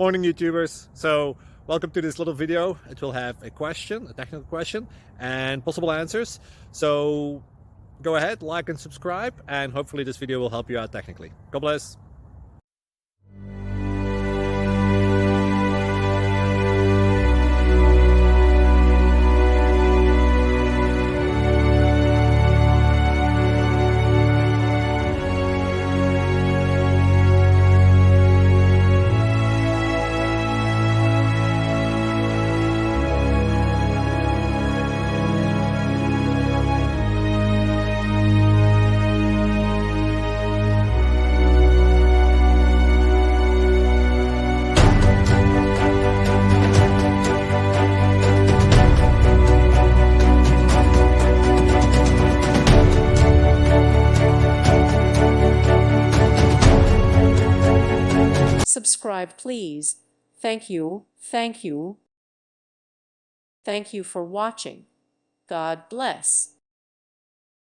Morning YouTubers. So welcome to this little video. It will have a question, a technical question, and possible answers. So go ahead, like and subscribe, and hopefully this video will help you out technically. God bless. Subscribe, please. Thank you. Thank you. Thank you for watching. God bless.